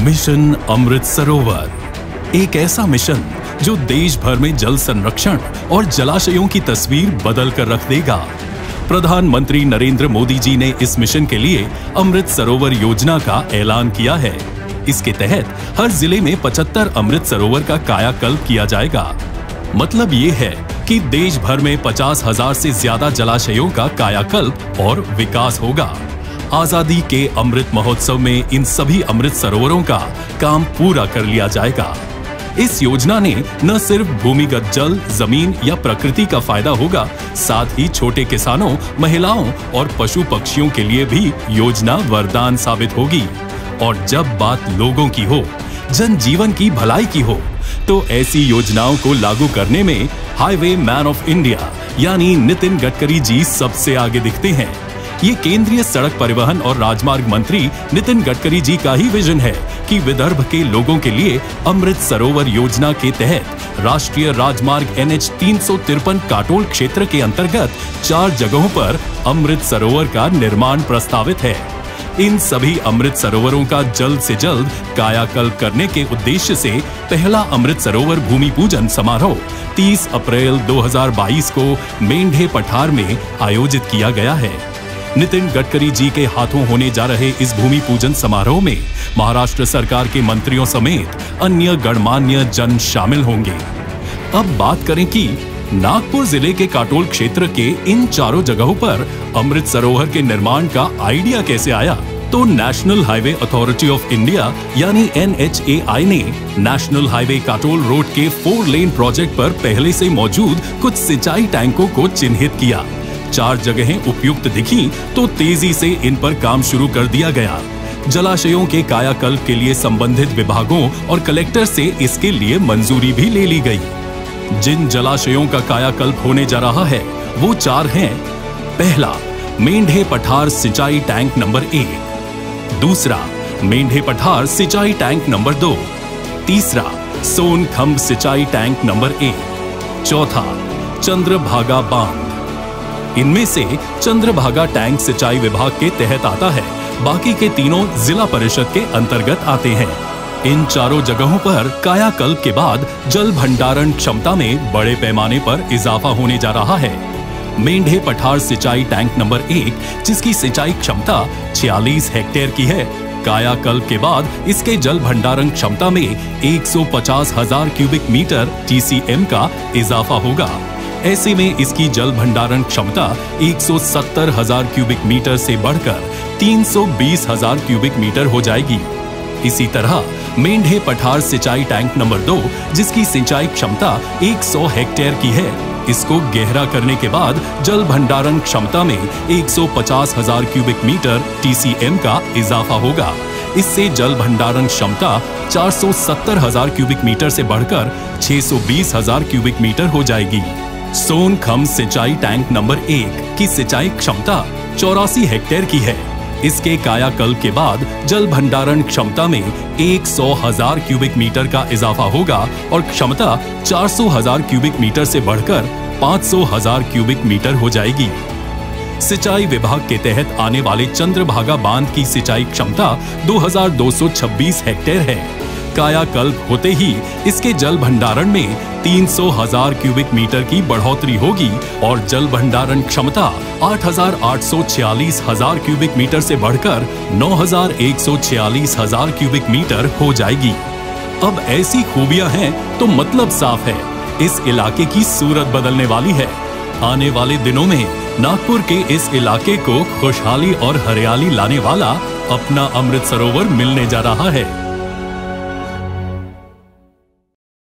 Mission Amrit Sarovar एक ऐसा mission जो देश भर में जल संरक्षण और जलाशयों की तस्वीर बदल कर रख देगा। प्रधानमंत्री नरेंद्र मोदी जी ने इस मिशन के लिए अमृत सरोवर योजना का ऐलान किया है। इसके तहत हर जिले में 75 अमृत सरोवर का कायाकल्प किया जाएगा। मतलब ये है कि देश भर में 50,000 से ज्यादा जलाशयों का कायाकल्प और विकास होगा। आजादी के अमृत महोत्सव में इन सभी अमृत सरोवरों का काम पूरा कर लिया जाएगा। इस योजना ने न सिर्फ भूमिगत जल, जमीन या प्रकृति का फायदा होगा, साथ ही छोटे किसानों, महिलाओं और पशु पक्षियों के लिए भी योजना वरदान साबित होगी। और जब बात लोगों की हो, जनजीवन की भलाई की हो, तो ऐसी योजनाओं को लागू करने में हाईवे मैन ऑफ इंडिया यानी नितिन गडकरी जी सबसे आगे दिखते हैं। ये केंद्रीय सड़क परिवहन और राजमार्ग मंत्री नितिन गडकरी जी का ही विजन है कि विदर्भ के लोगों के लिए अमृत सरोवर योजना के तहत राष्ट्रीय राजमार्ग NH 353 काटोल क्षेत्र के अंतर्गत 4 जगहों पर अमृत सरोवर का निर्माण प्रस्तावित है। इन सभी अमृत सरोवरों का जल्द से जल्द कायाकल्प करने के उद्देश्य से पहला अमृत सरोवर भूमि पूजन समारोह 30 अप्रैल 2022 को मेंढे पठार में आयोजित किया गया है। नितिन गडकरी जी के हाथों होने जा रहे इस भूमि पूजन समारोह में महाराष्ट्र सरकार के मंत्रियों समेत अन्य गणमान्य जन शामिल होंगे। अब बात करें कि नागपुर जिले के काटोल क्षेत्र के इन 4 जगहों पर अमृत सरोवर के निर्माण का आइडिया कैसे आया, तो national highway authority of India यानी NHAI ने नेशनल हाईवे काटोल रोड के 4 लेन प्रोजेक्ट पर पहले से मौजूद कुछ सिंचाई टैंकों को चिन्हित किया। 4 जगहें उपयुक्त दिखी तो तेजी से इन पर काम शुरू कर दिया गया। जलाशयों के कायाकल्प के लिए संबंधित विभागों और कलेक्टर से इसके लिए मंजूरी भी ले ली गई। जिन जलाशयों का कायाकल्प होने जा रहा है वो 4 हैं। पहला, मेंढे पठार सिंचाई टैंक नंबर 1। दूसरा, मेंढे पठार सिंचाई टैंक नंबर 2। तीसरा, सोनखंभ सिंचाई टैंक नंबर 1। चौथा, चंद्रभागा बांध। इनमें से चंद्रभागा टैंक सिंचाई विभाग के तहत आता है, बाकी के तीनों जिला परिषद के अंतर्गत आते हैं। इन 4 जगहों पर कायाकल्प के बाद जल भंडारण क्षमता में बड़े पैमाने पर इजाफा होने जा रहा है। मेंढे पठार सिंचाई टैंक नंबर 1, जिसकी सिंचाई क्षमता 46 हेक्टेयर की है, कायाकल्प के बाद इसके जल भंडारण क्षमता में 150,000 क्यूबिक मीटर TCM का इजाफा होगा। ऐसे में इसकी जल भंडारण क्षमता 170,000 क्यूबिक मीटर से बढ़कर 320,000 क्यूबिक मीटर हो जाएगी। इसी तरह मेंढे पठार सिंचाई टैंक नंबर 2, जिसकी सिंचाई क्षमता 100 हेक्टेयर की है, इसको गहरा करने के बाद जल भंडारण क्षमता में 150,000 क्यूबिक मीटर TCM का इजाफा होगा। इससे जल भंडारण क्षमता 470,000 क्यूबिक मीटर से बढ़कर 620,000 क्यूबिक मीटर हो जाएगी। सोनखंभ सिंचाई टैंक नंबर 1 की सिंचाई क्षमता 84 हेक्टेयर की है। इसके कायाकल्प के बाद जल भंडारण क्षमता में 100,000 क्यूबिक मीटर का इजाफा होगा और क्षमता 400,000 क्यूबिक मीटर से बढ़कर 500,000 क्यूबिक मीटर हो जाएगी। सिंचाई विभाग के तहत आने वाले चंद्रभागा बांध की सिंचाई क्षमता 2226 हेक्टेयर है। कायाकल्प होते ही इसके जल भंडारण में 300,000 क्यूबिक मीटर की बढ़ोतरी होगी और जल भंडारण क्षमता 8,846,000 क्यूबिक मीटर से बढ़कर 9,146,000 क्यूबिक मीटर हो जाएगी। अब ऐसी खूबियां हैं तो मतलब साफ है, इस इलाके की सूरत बदलने वाली है। आने वाले दिनों में नागपुर के इस इलाके को खुशहाली और हरियाली लाने वाला अपना अमृत सरोवर मिलने जा रहा है।